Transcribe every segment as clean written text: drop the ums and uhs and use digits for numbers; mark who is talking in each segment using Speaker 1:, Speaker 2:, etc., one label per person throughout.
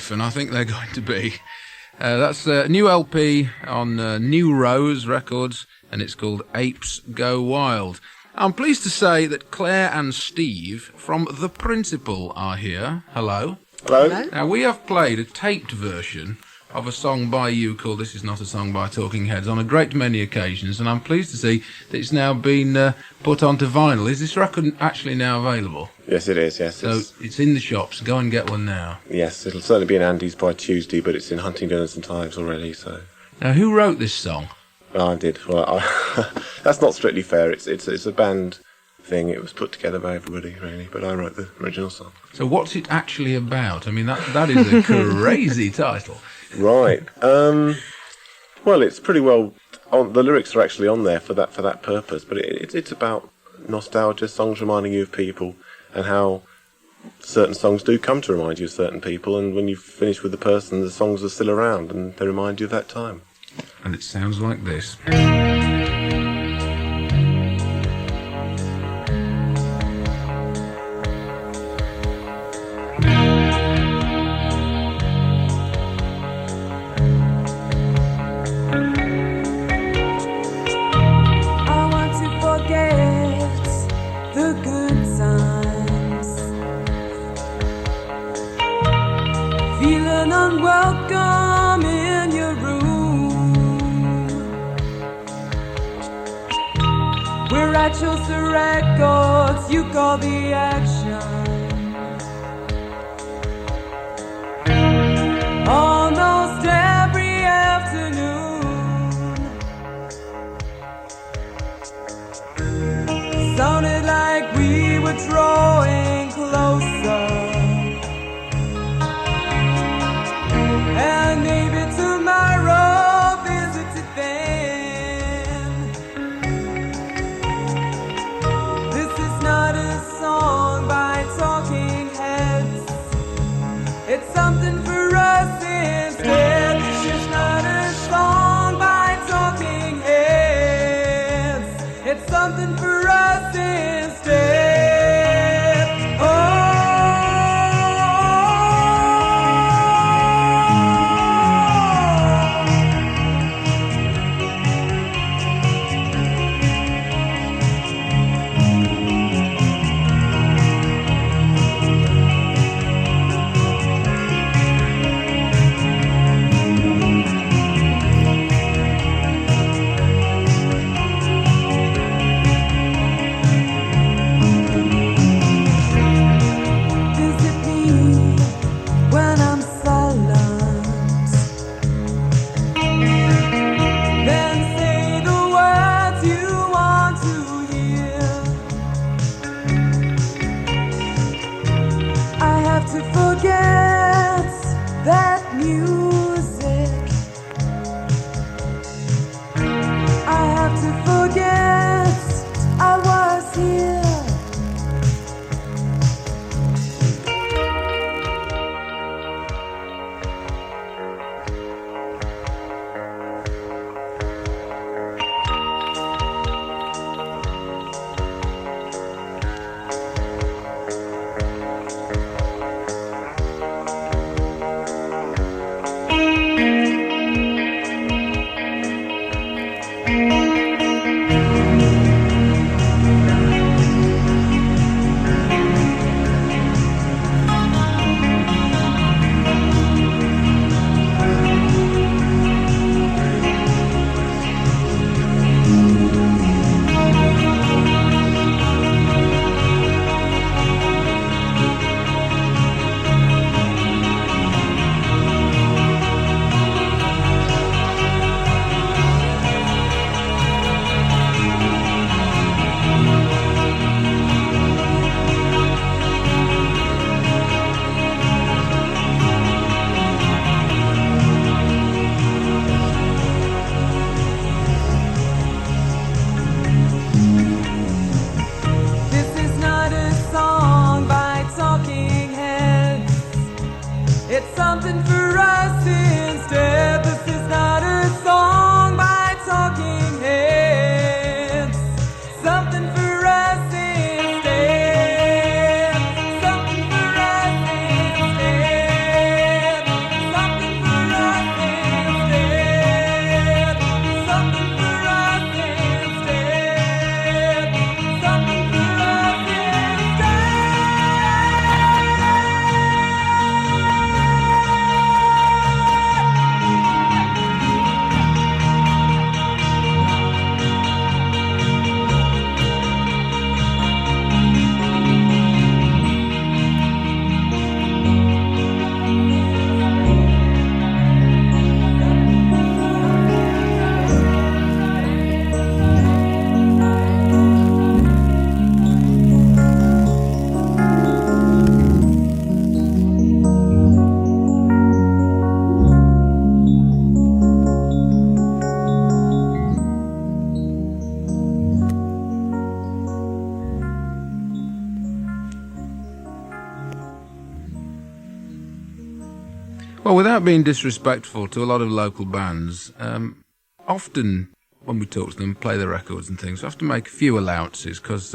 Speaker 1: life, and I think they're going to be. That's a new LP on New Rose Records, and it's called Apes Go Wild. I'm pleased to say that Claire and Steve from The Principal are here. Hello.
Speaker 2: Hello.
Speaker 1: Now, we have played a taped version of a song by you called This Is Not a Song by Talking Heads on a great many occasions, and I'm pleased to see that it's now been put onto vinyl. Is this record actually now available?
Speaker 2: Yes, it is, yes.
Speaker 1: So it's in the shops. Go and get one now.
Speaker 2: Yes, it'll certainly be in Andy's by Tuesday, but it's in Huntingdon and St Ives already, so...
Speaker 1: Now, who wrote this song?
Speaker 2: I did. Well, that's not strictly fair. It's a band thing. It was put together by everybody, really, but I wrote the original song.
Speaker 1: So what's it actually about? I mean, that is a crazy title.
Speaker 2: Right. Well, it's pretty well... the lyrics are actually on there for that purpose, but it's about nostalgia, songs reminding you of people, and how certain songs do come to remind you of certain people, and when you finish with the person, the songs are still around, and they remind you of that time.
Speaker 1: And it sounds like this.
Speaker 3: Unwelcome in your room. Where I chose the records, you call the action. Almost every afternoon sounded like we were drawing closer. And maybe tomorrow visit again. This is not a song by Talking Heads. It's something for us instead. This is not a song by Talking Heads. It's something for us instead.
Speaker 1: Well, without being disrespectful to a lot of local bands, often when we talk to them, play their records and things, we have to make a few allowances because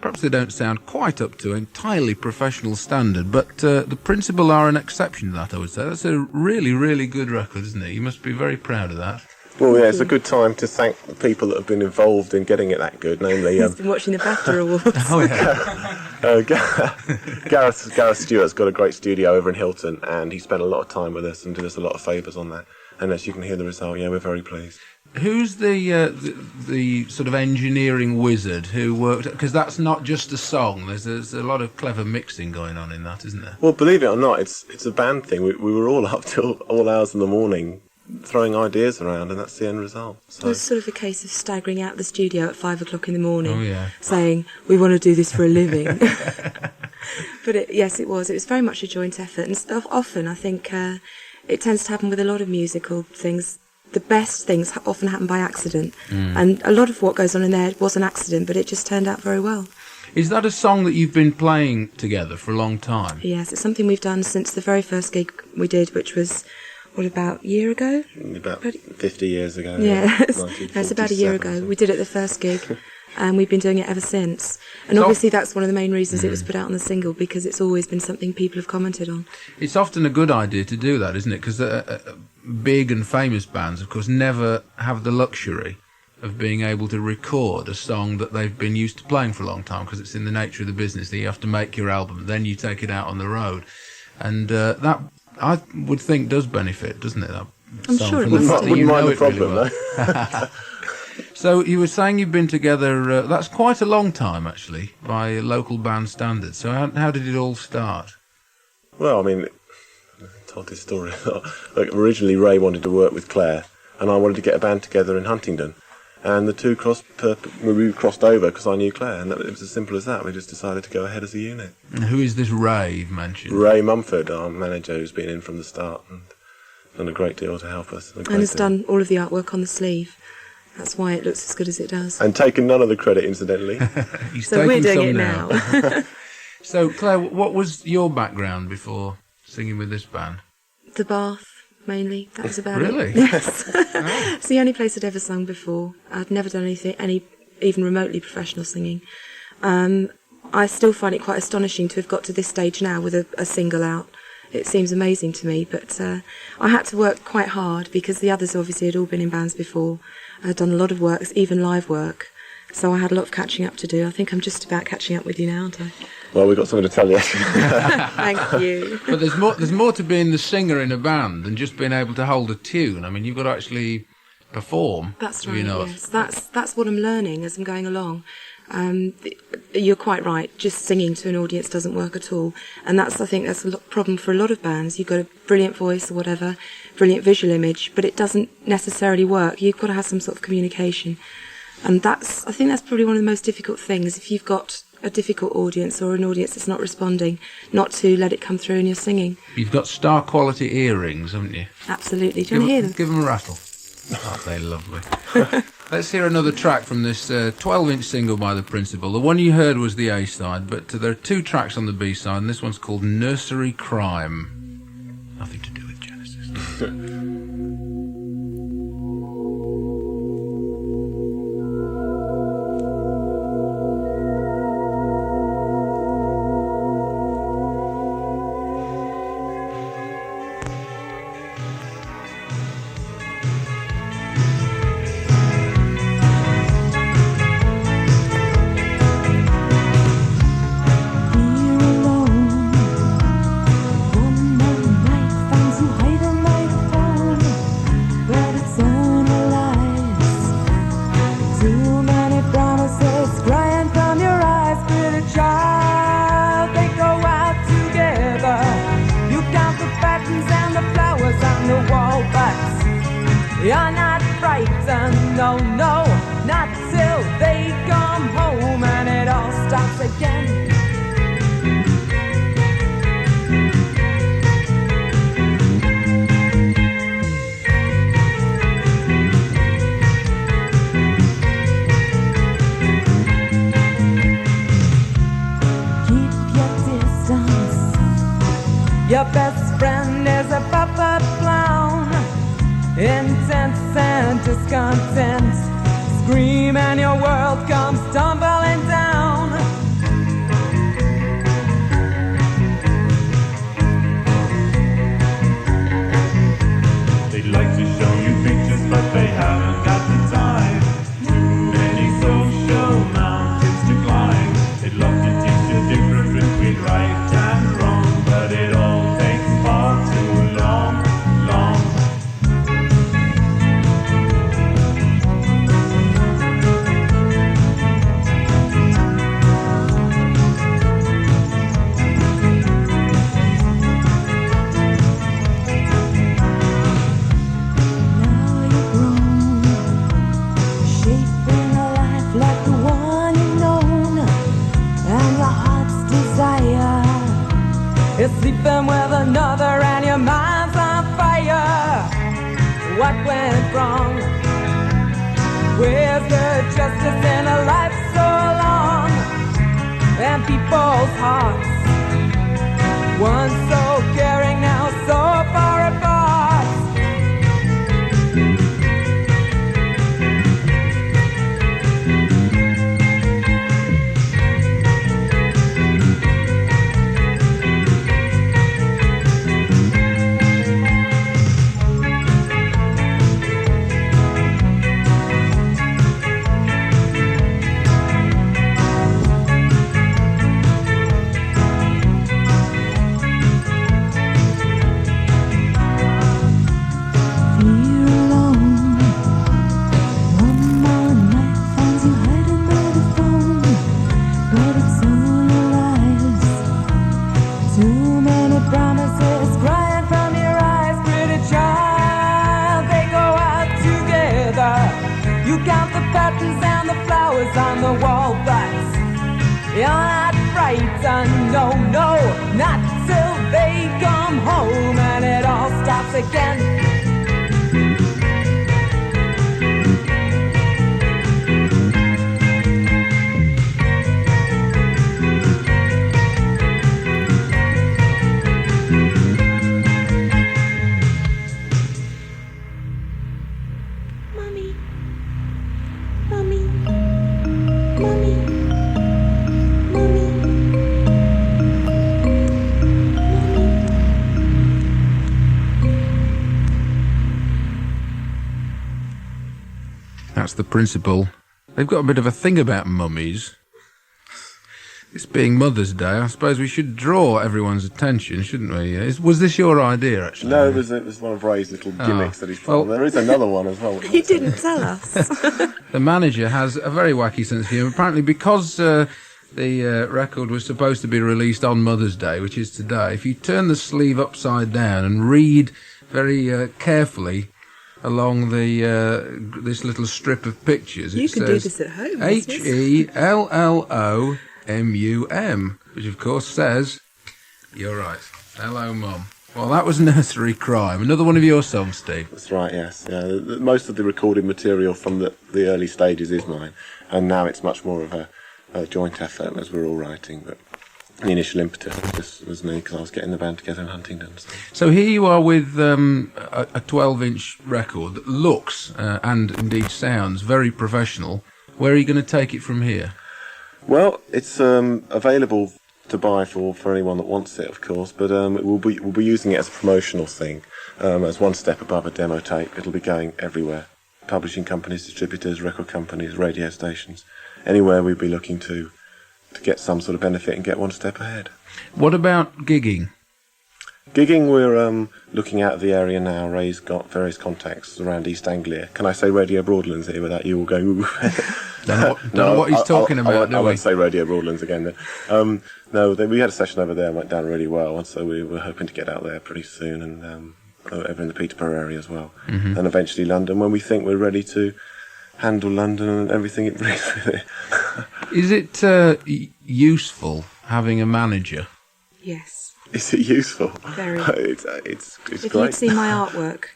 Speaker 1: perhaps they don't sound quite up to entirely professional standard. But the Principle are an exception to that, I would say. That's a really, really good record, isn't it? You must be very proud of that.
Speaker 2: Well, yeah, it's a good time to thank the people that have been involved in getting it that good, namely...
Speaker 4: He's been watching the BAFTA Awards.
Speaker 2: Gareth Stewart's got a great studio over in Hilton, and he spent a lot of time with us and did us a lot of favours on that. And as you can hear the result, yeah, we're very pleased.
Speaker 1: Who's the sort of engineering wizard who worked... Because that's not just a song. There's a lot of clever mixing going on in that, isn't there?
Speaker 2: Well, believe it or not, it's a band thing. We were all up till all hours in the morning throwing ideas around, and that's the end result. So.
Speaker 4: It was sort of a case of staggering out the studio at 5 o'clock in the morning,
Speaker 1: Oh, yeah.
Speaker 4: saying, we want to do this for a living. But yes, it was. It was very much a joint effort. And often, I think, it tends to happen with a lot of musical things. The best things often happen by accident. And a lot of what goes on in there was an accident, but it just turned out very well.
Speaker 1: Is that a song that you've been playing together for a long time?
Speaker 4: Yes, it's something we've done since the very first gig we did, which was... What, about a year ago?
Speaker 2: About 50 years ago.
Speaker 4: Yeah, it's about a year ago. We did it the first gig, and we've been doing it ever since. And obviously that's one of the main reasons it was put out on the single, because it's always been something people have commented on.
Speaker 1: It's often a good idea to do that, isn't it? Because big and famous bands, of course, never have the luxury of being able to record a song that they've been used to playing for a long time, because it's in the nature of the business that you have to make your album, then you take it out on the road. And that... I would think does benefit, doesn't it? That
Speaker 4: I'm
Speaker 1: song,
Speaker 4: sure it
Speaker 1: from the
Speaker 4: must.
Speaker 1: fact that
Speaker 2: Wouldn't
Speaker 1: you
Speaker 2: mind
Speaker 1: know
Speaker 2: the
Speaker 1: it
Speaker 2: problem,
Speaker 1: really well. So you were saying you've been together. That's quite a long time, actually, by local band standards. So how did it all start?
Speaker 2: Well, I mean, I told this story. Like, originally, Ray wanted to work with Claire, and I wanted to get a band together in Huntingdon. And the two we crossed over because I knew Claire, and it was as simple as that. We just decided to go ahead as a unit.
Speaker 1: And who is this Ray you've mentioned?
Speaker 2: Ray Mumford, our manager, who's been in from the start and done a great deal to help us.
Speaker 4: And has done all of the artwork on the sleeve. That's why it looks as good as it does.
Speaker 2: And taken none of the credit, incidentally.
Speaker 4: So we're doing it now.
Speaker 1: So, Claire, what was your background before singing with this band?
Speaker 4: The Bath, mainly. That was about
Speaker 1: Really?
Speaker 4: it. Yes. It's the only place I'd ever sung before. I'd never done any even remotely professional singing. I still find it quite astonishing to have got to this stage now with a single out. It seems amazing to me, but I had to work quite hard because the others obviously had all been in bands before. I had done a lot of work, even live work, so I had a lot of catching up to do. I think I'm just about catching up with you now, aren't I?
Speaker 2: Well, we've got something to tell you.
Speaker 4: Thank you.
Speaker 1: But there's more to being the singer in a band than just being able to hold a tune. I mean, you've got to actually perform.
Speaker 4: That's
Speaker 1: to
Speaker 4: right,
Speaker 1: be enough.
Speaker 4: yes. That's what I'm learning as I'm going along. You're quite right. Just singing to an audience doesn't work at all, and I think that's a problem for a lot of bands. You've got a brilliant voice or whatever, brilliant visual image, but it doesn't necessarily work. You've got to have some sort of communication, and I think that's probably one of the most difficult things. If you've got a difficult audience or an audience that's not responding, not to let it come through in your singing.
Speaker 1: You've got star quality earrings, haven't you?
Speaker 4: Absolutely. Do you want to hear them?
Speaker 1: Give them a rattle. Oh, they're lovely. Let's hear another track from this 12-inch single by The Principle. The one you heard was the A-side, but there are two tracks on the B-side, and this one's called Nursery Crime. Nothing to do with Genesis.
Speaker 5: One more night finds you hiding my
Speaker 3: Your best friend is a puppet clown, intense and discontent. Scream and your world comes tumbling down.
Speaker 5: They'd like to show you pictures, but they haven't got the time. Too many social mountains to climb. They'd love to teach the difference between right and wrong, but it all takes far too long, long.
Speaker 3: You're sleeping with another and your mind's on fire. What went wrong? Where's the justice in a life so long? And people's hearts, once so caring, now so far apart. On the wall, but you're not frightened, no, no, not till they come home and it all stops again.
Speaker 1: That's the principle. They've got a bit of a thing about mummies. This being Mother's Day, I suppose we should draw everyone's attention, shouldn't we? Was this your idea, actually?
Speaker 2: No, it was one of Ray's little gimmicks that he's put on. There is another one as well.
Speaker 4: You didn't tell us.
Speaker 1: The manager has a very wacky sense of humour. Apparently, because the record was supposed to be released on Mother's Day, which is today, if you turn the sleeve upside down and read very carefully along this little strip of pictures,
Speaker 4: You
Speaker 1: it
Speaker 4: can do
Speaker 1: says
Speaker 4: this at home.
Speaker 1: HELLOMUM, which of course says, you're right, hello Mum. Well, that was Nursery Crime. Another one of your songs, Steve.
Speaker 2: That's right, yes. Yeah, most of the recorded material from the early stages is mine, and now it's much more of a joint effort as we're all writing, but the initial impetus was me because I was getting the band together in Huntingdon.
Speaker 1: So here you are with a 12-inch record that looks and indeed sounds very professional. Where are you going to take it from here?
Speaker 2: Well, it's available to buy for anyone that wants it, of course, but we'll be using it as a promotional thing, as one step above a demo tape. It'll be going everywhere. Publishing companies, distributors, record companies, radio stations, anywhere we'd be looking to get some sort of benefit and get one step ahead.
Speaker 1: What about gigging?
Speaker 2: Gigging, we're looking out of the area now. Ray's got various contacts around East Anglia. Can I say Radio Broadlands here without you all going, ooh?
Speaker 1: Don't know what he's talking about,
Speaker 2: I won't say Radio Broadlands again then. No, we had a session over there, went down really well, and so we were hoping to get out there pretty soon, and over in the Peterborough area as well. Mm-hmm. And eventually London, when we think we're ready to handle London and everything it brings with it.
Speaker 1: Is it useful having a manager?
Speaker 4: Yes.
Speaker 2: Is it useful?
Speaker 4: Very.
Speaker 2: It's
Speaker 4: If
Speaker 2: great.
Speaker 4: you'd seen my artwork,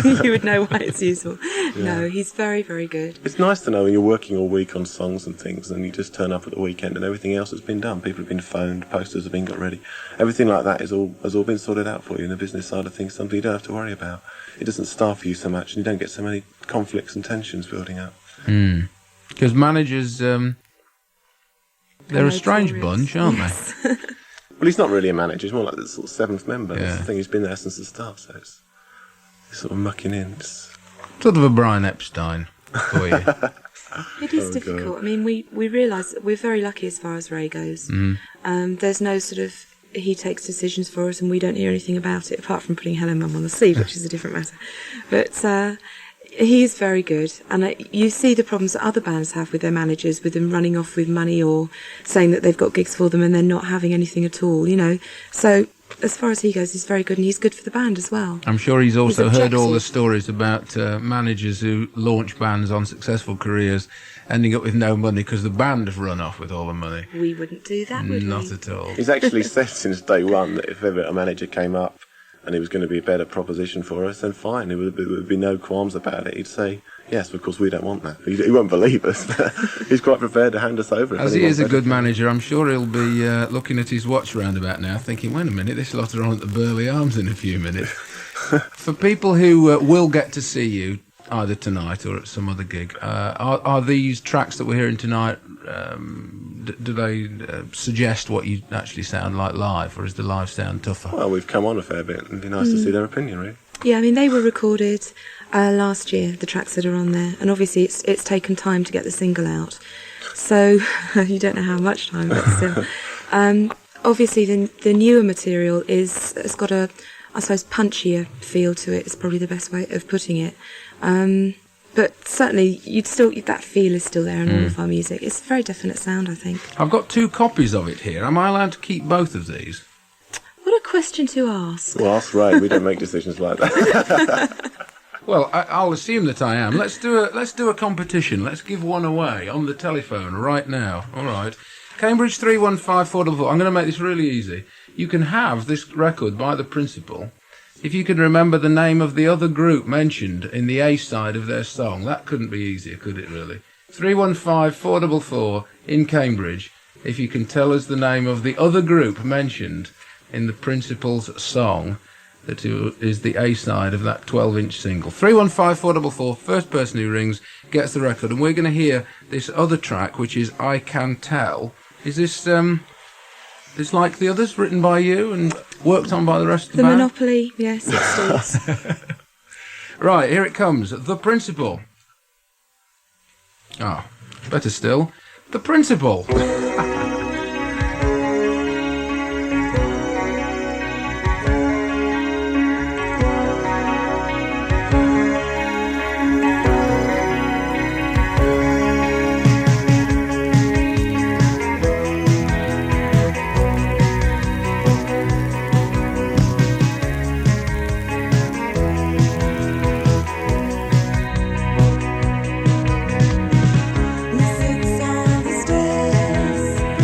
Speaker 4: You would know why it's useful. No, he's very, very good.
Speaker 2: It's nice to know when you're working all week on songs and things, and you just turn up at the weekend and everything else has been done. People have been phoned, posters have been got ready. Everything like that has all been sorted out for you in the business side of things. Something you don't have to worry about. It doesn't starve you so much, and you don't get so many conflicts and tensions building up.
Speaker 1: Because managers, they're a strange bunch, aren't
Speaker 4: Yes.
Speaker 1: they?
Speaker 2: Well, he's not really a manager. He's more like the sort of seventh member.
Speaker 1: Yeah.
Speaker 2: That's the thing. He's been there since the start, so it's sort of mucking in. It's,
Speaker 1: Sort of a Brian Epstein for you.
Speaker 4: It is
Speaker 2: Oh,
Speaker 4: difficult.
Speaker 2: God.
Speaker 4: I mean, we realise that we're very lucky as far as Ray goes. There's no sort of, he takes decisions for us and we don't hear anything about it, apart from putting Helen Mum on the sleeve, which is a different matter. But he's very good. And you see the problems that other bands have with their managers, with them running off with money or saying that they've got gigs for them and then not having anything at all, you know. So as far as he goes, he's very good, and he's good for the band as well.
Speaker 1: I'm sure he's also heard all the
Speaker 4: objective.
Speaker 1: stories about managers who launch bands on successful careers ending up with no money because the band have run off with all the money.
Speaker 4: We wouldn't do that, would
Speaker 1: Not
Speaker 4: we?
Speaker 1: at all.
Speaker 2: he's actually said since day one that if ever a manager came up and it was going to be a better proposition for us, then fine. There would be no qualms about it. He'd say, yes, of course, we don't want that. He won't believe us, but he's quite prepared to hand us over. if
Speaker 1: As he
Speaker 2: anyone
Speaker 1: is a
Speaker 2: better.
Speaker 1: good manager, I'm sure he'll be looking at his watch roundabout now, thinking, wait a minute, this lot are on at the Burley Arms in a few minutes. For people who will get to see you, either tonight or at some other gig, are these tracks that we're hearing tonight, do they suggest what you actually sound like live, or is the live sound tougher?
Speaker 2: Well, we've come on a fair bit, and it'd be nice to see their opinion, really.
Speaker 4: Yeah, I mean, they were recorded last year, the tracks that are on there, and obviously it's taken time to get the single out. So, you don't know how much time, but still. Obviously, the newer material it's got a, I suppose, punchier feel to it, is probably the best way of putting it. But certainly, that feel is still there in all of our music. It's a very definite sound, I think.
Speaker 1: I've got 2 copies of it here. Am I allowed to keep both of these?
Speaker 4: What a question to ask.
Speaker 2: Well, ask Ray. We don't make decisions like that.
Speaker 1: Well, I'll assume that I am. Let's do a competition. Let's give one away on the telephone right now. All right. Cambridge 315444. I'm going to make this really easy. You can have this record by the Principal if you can remember the name of the other group mentioned in the A side of their song. That couldn't be easier, could it really? 315444 in Cambridge. If you can tell us the name of the other group mentioned in the Principal's song that is the A side of that 12-inch single. 315444, first person who rings gets the record, and we're going to hear this other track, which is I Can Tell. Is this like the others, written by you and worked on by the rest of the
Speaker 4: The
Speaker 1: band?
Speaker 4: Monopoly, yes, it stalls.
Speaker 1: Right, here it comes. The Principal. Ah, better still, The Principal.
Speaker 3: Who sits on the stairs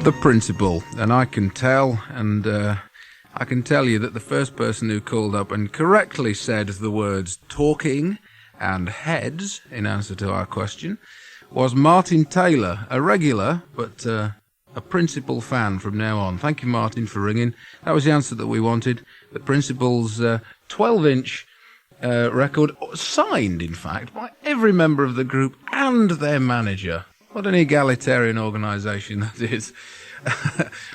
Speaker 1: The Principal, and I can tell you that the first person who called up and correctly said the words talking and heads in answer to our question was Martin Taylor, a regular, but a Principal fan from now on. Thank you, Martin, for ringing. That was the answer that we wanted. The Principal's 12-inch record, signed, in fact, by every member of the group and their manager. What an egalitarian organisation that is.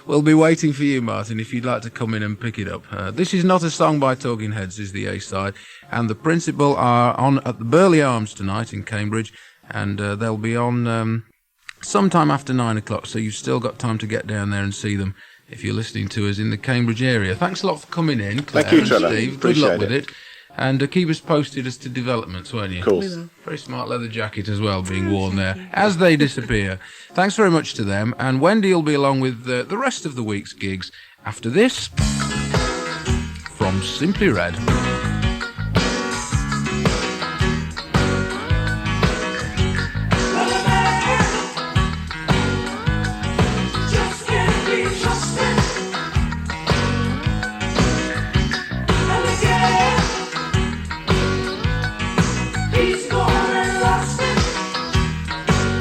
Speaker 1: We'll be waiting for you, Martin, if you'd like to come in and pick it up. This is not a song by Talking Heads, is the A-side. And the Principal are on at the Burley Arms tonight in Cambridge, and they'll be on sometime after 9 o'clock, so you've still got time to get down there and see them if you're listening to us in the Cambridge area. Thanks a lot for coming in, Claire.
Speaker 2: Thank you, Trevor.
Speaker 1: And Steve. Good luck with it. And keep us posted as to developments, won't you?
Speaker 2: Of course.
Speaker 1: Very smart leather jacket as well being worn there as they disappear. Thanks very much to them. And Wendy will be along with the rest of the week's gigs after this from Simply Red.